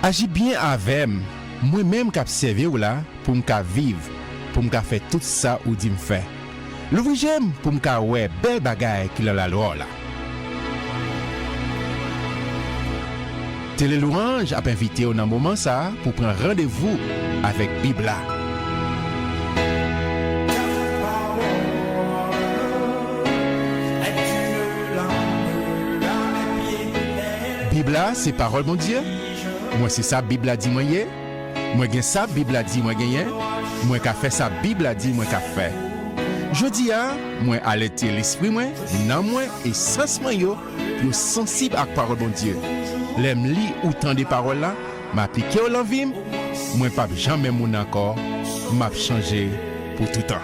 Agis bien avec moi-même qui observe ou là pour me vivre, pour me faire tout ça ou dit me faire. L'ouvre j'aime pour me ouais belle bagaille qui la loi là. Télé Louange a invité au moment ça pour prendre rendez-vous avec Bibla. Bibla c'est parole mon Dieu. Moi c'est ça Bibla dit moi yé. Moi gen ça Bibla dit moi gagné. Moi qu'a fait ça Bibla dit moi qu'a fait. Jodi a moi alerter l'esprit moi, nan moi et sens moi yo sensible à parole mon Dieu. L'aime li ou tant des paroles là, m'appliquer au l'envie, moi pas jamais mon encore, m'a changé pour tout temps.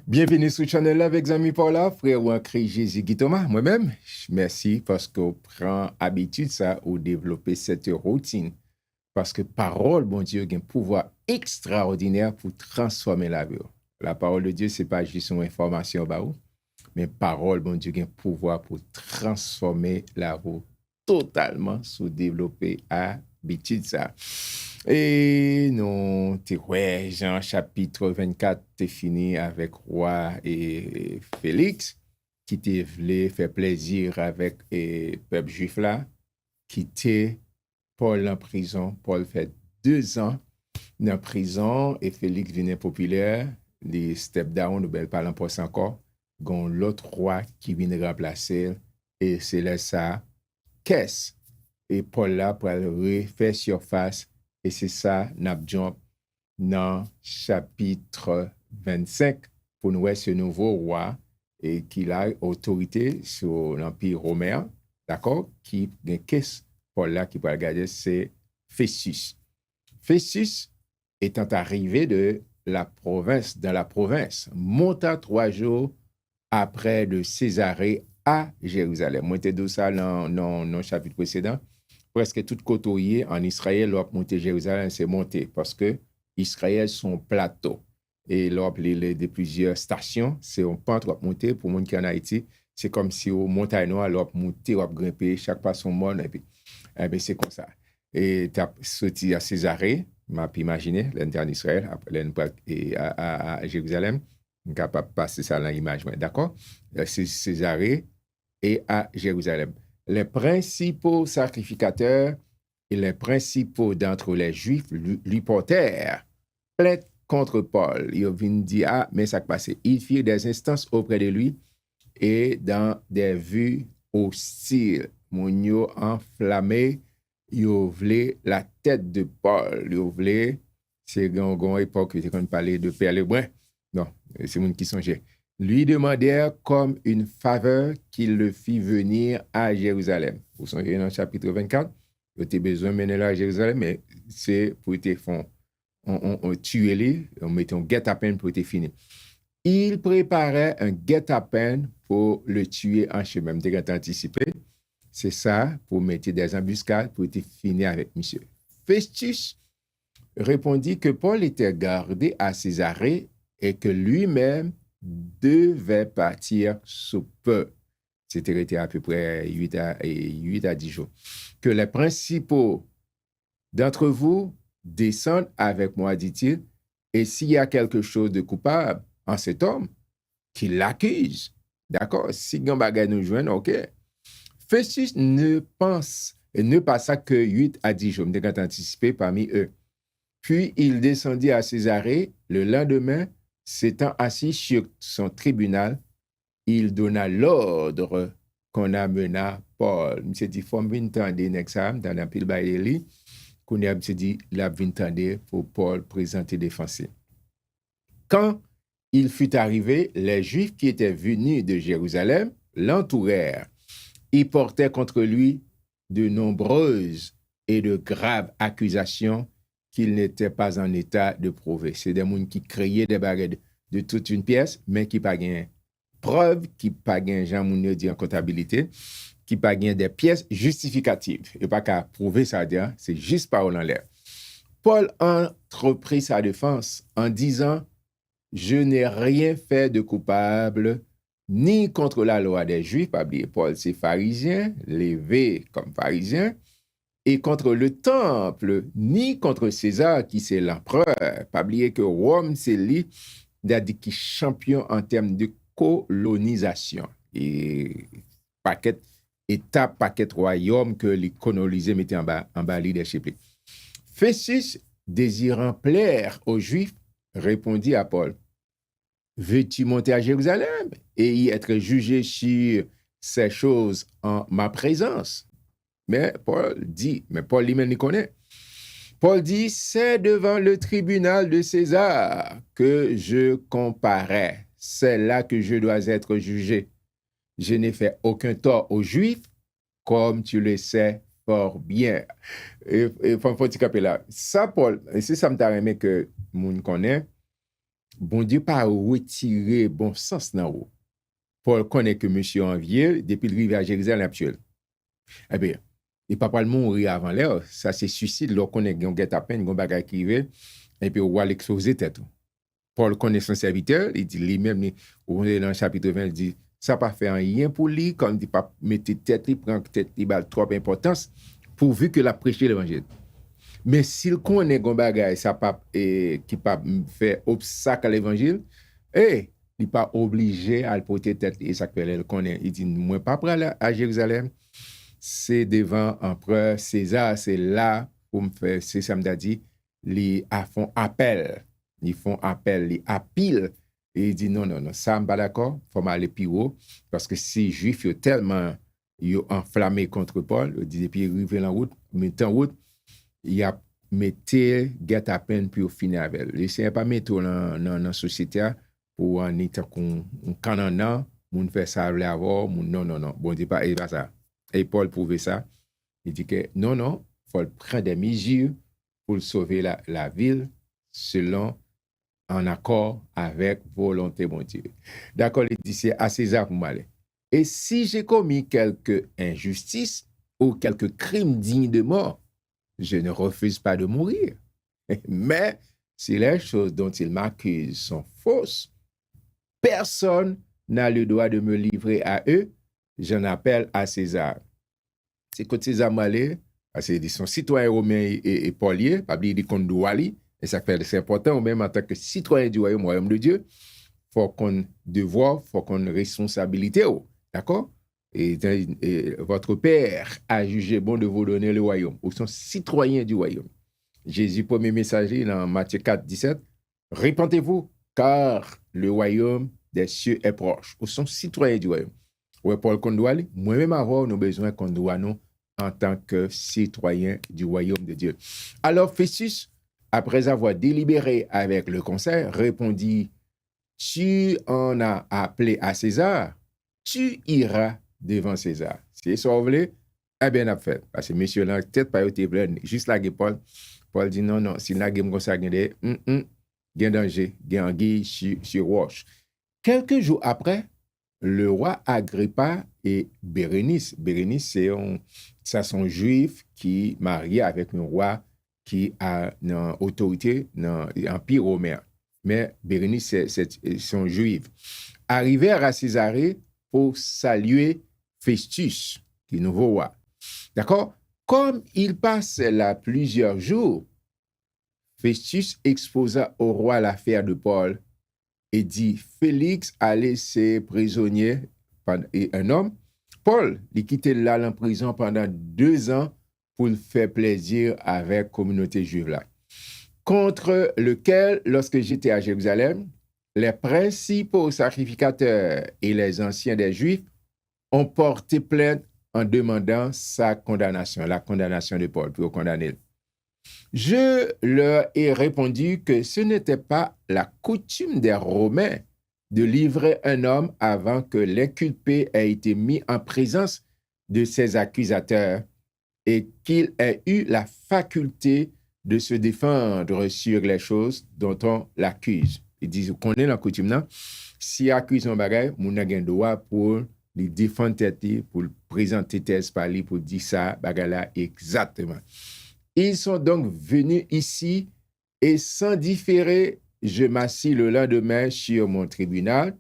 Bienvenue sur le channel avec Zami Paula, frère ou en Christ Jésus Guy Thomas. Moi-même, merci parce qu'on prend habitude ça ou développer cette routine. Parce que parole, bon Dieu, a un pouvoir extraordinaire pour transformer la vie. La parole de Dieu, c'est pas juste une information, mais parole, bon Dieu, a un pouvoir pour transformer la vie totalement sous développer habitude ça. Et non, Jean chapitre 24, t'es fini avec roi et Félix, qui t'est voulu faire plaisir avec le peuple juif là, qui était Paul en prison. Paul fait 2 ans en prison et Félix venait populaire, les step down, nous ne parlons pas encore, gon l'autre roi qui vient remplacer et c'est là ça, qu'est-ce? Et Paul là pour refaire surface. Et c'est ça, Nabjomp, dans chapitre 25, pour nous voir ce nouveau roi et qui a autorité sur l'Empire romain, d'accord, qui est qu'est-ce Paul là qui peut regarder, c'est Festus. Festus étant arrivé dans la province, monta 3 jours après de Césarée à Jérusalem. Moi, t'ai dit ça dans le chapitre précédent. Presque tout côtoyé en Israël, l'op monter Jérusalem, c'est monté parce que Israël son plateau. Et l'op de plusieurs stations, c'est un pente l'op monter pour monde qui en Haïti, c'est comme si au montagne noire l'op monter, l'op grimper, chaque pas son monde et puis c'est comme ça. Et tu as sorti à Césarée, m'a pu imaginer, l'entrée en Israël, après à Jérusalem, capable de passer ça dans l'image, d'accord? C'est Césarée et à Jérusalem. Les principaux sacrificateurs et les principaux d'entre les Juifs lui portèrent plainte contre Paul. Ils viennent dire, mais ça passe. Ils firent des instances auprès de lui et dans des vues hostiles. Mon yo enflammé, ils voulaient la tête de Paul. Ils voulaient, c'est une époque où on parlait de Père Lebrun. Non, c'est mon qui songeait. Lui demandèrent comme une faveur qu'il le fit venir à Jérusalem. Vous songez dans le chapitre 24, il a besoin de mener là à Jérusalem, mais c'est pour te faire, on tuer les, on mettait un guet-apens pour te finir. Il préparait un guet-apens pour le tuer en chemin. Dès qu'on anticipé, c'est ça, pour mettre des embuscades pour te finir avec monsieur. Festus répondit que Paul était gardé à Césarée et que lui-même devait partir sous peu. C'était à peu près 8 à 10 jours. Que les principaux d'entre vous descendent avec moi, dit-il, et s'il y a quelque chose de coupable en cet homme, qu'il l'accuse. D'accord? Si Gambaga nous joigne, ok. Festus ne passa que 8 à 10 jours, m'était anticipé parmi eux. Puis il descendit à Césarée le lendemain. S'étant assis sur son tribunal, il donna l'ordre qu'on amena Paul. Il s'est dit, il faut venir tendre l'examen dans la pile baïli, qu'on a dit, il a venir tendre pour Paul présenter défensif. Quand il fut arrivé, les Juifs qui étaient venus de Jérusalem l'entourèrent. Ils portaient contre lui de nombreuses et de graves accusations qu'il n'était pas en état de prouver. C'est des gens qui créaient des barrettes de toute une pièce, mais qui pas gain preuve, qui pas gain Jean Mounier dit en comptabilité, qui pas gain des pièces justificatives. Et pas qu'à prouver ça, c'est juste parole en l'air. Paul entreprit sa défense en disant « Je n'ai rien fait de coupable, ni contre la loi des Juifs, pas oublier Paul, c'est pharisien, levé comme pharisien, et contre le temple, ni contre César, qui c'est l'empereur. Pas oublier que Rome, c'est lui qui est champion en termes de colonisation. Et paquet État, paquet royaume que les colonisés mettaient en bas leadership. Festus, désirant plaire aux Juifs, répondit à Paul, « Veux-tu monter à Jérusalem et y être jugé sur ces choses en ma présence? » Mais Paul lui-même y connaît. Paul dit, « C'est devant le tribunal de César que je comparais. C'est là que je dois être jugé. Je n'ai fait aucun tort aux Juifs, comme tu le sais fort bien. » Et faut caper là. Ça, Paul, et c'est ça me t'a aimé que moun connaît. Bon Dieu pas retiré bon sens dans haut. Paul connaît que monsieur envié depuis le rive à Jérusalem actuel. Eh bien, il pas le mourir avant l'heure. Ça c'est suicide. L'on connaît qu'on get à peine, qu'on bagaille qui arrive, et puis on va l'exposer tête. Paul connaît son serviteur. Il dit lui-même, on est dans le chapitre 20, il dit ça pas fait rien pour lui, comme il pas mettre tête, il prend tête, il a trop d'importance, pourvu que la prêcher l'évangile. Mais s'il connaît un bagage ça pas qui pas fait obstacle à l'évangile, il pas obligé à le porter tête et ça qu'elle connaît. Il dit moi pas prêt à Jérusalem, c'est devant empereur César, c'est là pour me faire, c'est ça me dit, ils font appel, ils appellent et il dit non, ça me pas d'accord, faut m'aller plus haut parce que si juifs sont tellement enflammés contre Paul, il dit puis arriver en route, mettant en route, il a metté get à peine pour finir avec. Il ne pas mettre dans la société pour en état qu'on canana, moun fait ça avoir, non. Bon, dit pas ça. Et Paul prouvait ça. Il dit que non, faut prendre des mesures pour sauver la ville selon en accord avec volonté mon Dieu. D'accord, il dit c'est à César pour m'aller. Et si j'ai commis quelque injustice ou quelque crime digne de mort, je ne refuse pas de mourir. Mais si les choses dont il m'accuse sont fausses, personne n'a le droit de me livrer à eux. J'en appelle à César. C'est quand César m'allait, parce qu'ils sont citoyens romains et poliers, pas oublier qu'on doit aller, et ça fait c'est important, même en tant que citoyen du royaume de Dieu, faut qu'on devoir, faut qu'on responsabilité, d'accord? Et votre Père a jugé bon de vous donner le royaume. Vous sont citoyens du royaume. Jésus, premier messager, dans Matthieu 4, 17, « Répentez-vous, car le royaume des cieux est proche. » Vous sont citoyens du royaume. Ouais, Paul Kondouali, moi-même avoir nous besoin qu'on doit nous en tant que citoyens du royaume de Dieu. Alors Festus, après avoir délibéré avec le conseil, répondit, « Tu en as appelé à César, tu iras devant César. » Si ça vous voulez, eh bien, on a fait. Parce que monsieur, là, peut-être pas été plein, juste là, Paul. Paul dit non, si la game comme ça, il y a danger, il y a anguille sur roche. Quelques jours après, le roi Agrippa et Bérénice, c'est son juif qui marié avec un roi qui a une autorité dans l'Empire romain. Mais Bérénice, c'est son juif. Arrivèrent à Césarée pour saluer Festus, qui est nouveau roi. D'accord? Comme il passait là plusieurs jours, Festus exposa au roi l'affaire de Paul et dit, Félix a laissé prisonnier un homme. Paul, il quittait là en prison pendant 2 ans pour le faire plaisir avec la communauté juive là. Contre lequel, lorsque j'étais à Jérusalem, les principaux sacrificateurs et les anciens des Juifs ont porté plainte en demandant sa condamnation, la condamnation de Paul, pour condamner. Je leur ai répondu que ce n'était pas la coutume des Romains de livrer un homme avant que l'inculpé ait été mis en présence de ses accusateurs et qu'il ait eu la faculté de se défendre sur les choses dont on l'accuse. Ils disent qu'on est dans la coutume, non? Si accuse un bagage, mon a droit pour lui défendre tête, pour présenter thèse par lui, pour dire ça, bagage là exactement. Ils sont donc venus ici et sans différer, je m'assis le lendemain sur mon tribunal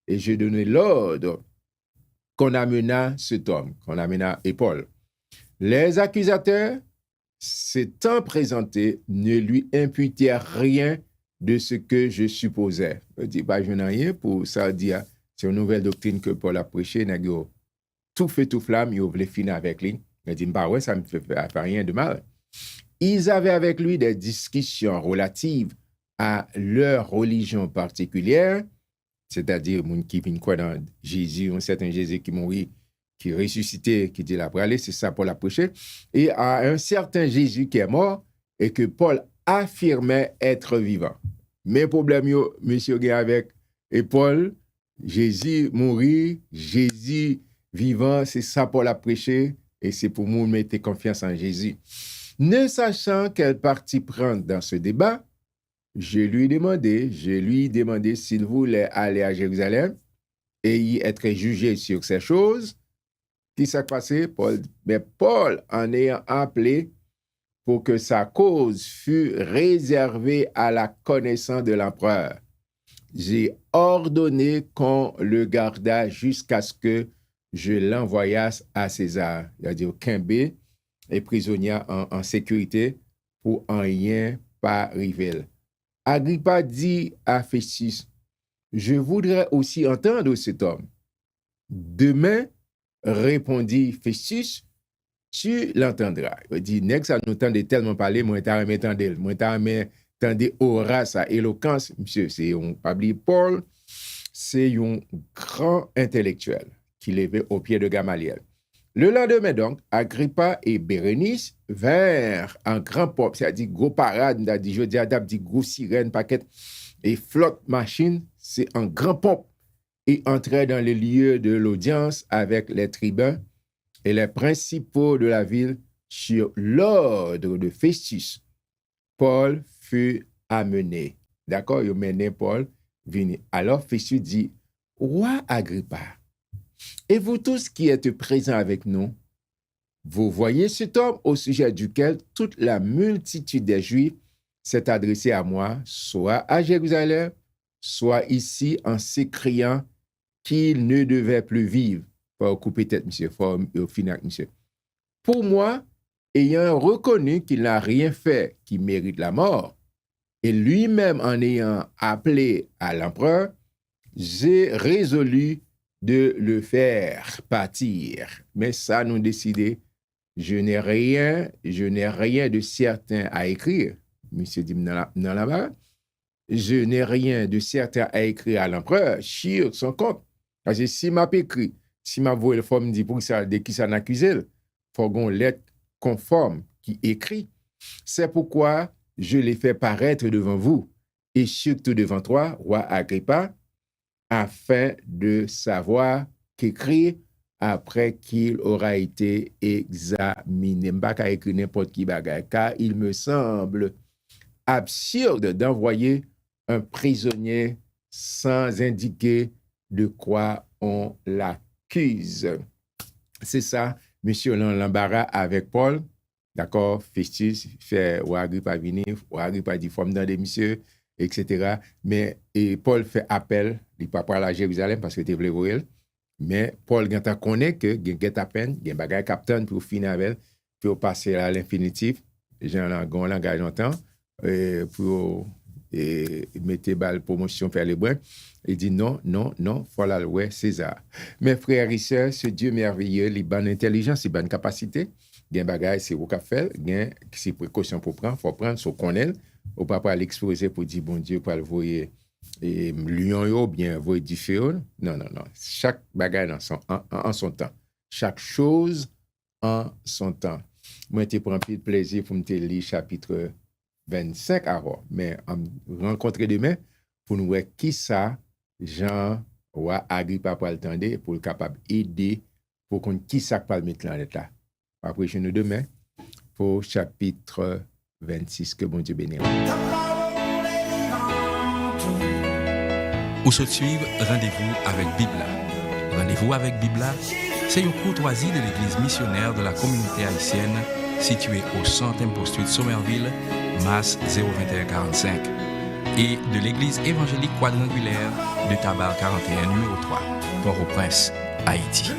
et je donnai l'ordre qu'on amena cet homme, qu'on amena Paul. Les accusateurs, s'étant présentés, ne lui imputèrent rien de ce que je supposais. Je dis, je n'ai rien pour ça dire. C'est une nouvelle doctrine que Paul a prêché. Tout fait tout flamme, il voulait finir avec lui. Il dit, ouais, ça ne me fait rien de mal. Ils avaient avec lui des discussions relatives à leur religion particulière, c'est-à-dire, mon qui vient quoi dans Jésus, un certain Jésus qui mourit, qui est ressuscité, qui dit la prêcher, c'est ça Paul a prêché, et à un certain Jésus qui est mort et que Paul affirmait être vivant. Mais problème, monsieur Guy avec et Paul, Jésus mourit, Jésus vivant, c'est ça Paul a prêché, et c'est pour nous mettre confiance en Jésus. Ne sachant quel parti prendre dans ce débat, je lui demandé s'il voulait aller à Jérusalem et y être jugé sur ces choses. Qui s'est passé? Paul, en ayant appelé pour que sa cause fût réservée à la connaissance de l'empereur, j'ai ordonné qu'on le gardât jusqu'à ce que je l'envoyasse à César. C'est-à-dire Quimbé est prisonnier en sécurité pour en rien pas arriver. Agrippa dit à Festus, je voudrais aussi entendre cet homme. Demain, répondit Festus, tu l'entendras. Il dit, next, ça nous tendait tellement parler, moi, t'as remis tendel. Moi, t'as remis tendé aura, sa éloquence. Monsieur, c'est un Pabli Paul, c'est un grand intellectuel qui levait au pied de Gamaliel. Le lendemain, donc, Agrippa et Bérénice vinrent en grand pop, c'est-à-dire gros parade, c'est-à-dire je dis adapte, dit gros sirène, paquet, et flotte machine, c'est en grand pop, et entraient dans les lieux de l'audience avec les tribuns et les principaux de la ville sur l'ordre de Festus. Paul fut amené. D'accord, il mené Paul, venu. Alors Festus dit, roi Agrippa, et vous tous qui êtes présents avec nous, vous voyez cet homme au sujet duquel toute la multitude des Juifs s'est adressée à moi, soit à Jérusalem, soit ici, en s'écriant qu'il ne devait plus vivre. Faut couper tête, monsieur, faut finir, monsieur. Pour moi, ayant reconnu qu'il n'a rien fait qui mérite la mort, et lui-même en ayant appelé à l'empereur, j'ai résolu de le faire partir. Mais ça, nous décidé, je n'ai rien de certain à écrire. Monsieur dit dans la barre, je n'ai rien de certain à écrire à l'empereur sur son compte. Parce que si m'a écrit, si m'a voulu le forme dit pour ça, de qui ça n'accuse, il faut qu'on lettre conforme qui écrit. C'est pourquoi je l'ai fait paraître devant vous et surtout devant toi, roi Agrippa, afin de savoir qu'écrire après qu'il aura été examiné. Je ne vais pas écrire n'importe qui bagaille, car il me semble absurde d'envoyer un prisonnier sans indiquer de quoi on l'accuse. C'est ça, monsieur l'embarras avec Paul. D'accord, Festus fait ou Agrippa venir, ou Agrippa dit forme dans des messieurs, etc. Mais Paul fait appel, il pas parler à Jérusalem parce que tu voulais voir. Mais Paul ganta connaît que gen à peine, gen bagay captain pour finir avec, pour passer à l'infinitif, j'ai un langage longtemps, pour mettre balle promotion faire les brins. Il dit non, faut la louer César. Mes frères et sœurs, ce Dieu merveilleux, les bonnes intelligence, les bonnes capacités, gen bagay c'est au faire, gen c'est précaution pour prendre, faut prendre ce qu'on est, ou pas l'exposer pour dire bon Dieu pour le voyer et lion yo bien voyer du feu. Non. Chaque bagay en son temps. Chaque chose en son temps. Moi, j'ai pris un peu de plaisir pour me lire chapitre 25 avant. Mais on rencontrer demain pour nous voir qui ça, Jean ou Agrippa pour le tendre, pour le capable aider, pour qu'on qui ça peut le mettre en état. Après, je nous demain pour chapitre 26, que bon Dieu bénisse. Ou se suivre rendez-vous avec Bibla. Rendez-vous avec Bibla, c'est une courtoisie de l'Église missionnaire de la communauté haïtienne située au 100e poste de Somerville, Masse 02145, et de l'Église évangélique quadrangulaire de Tabar 41 numéro 3, Port-au-Prince, Haïti.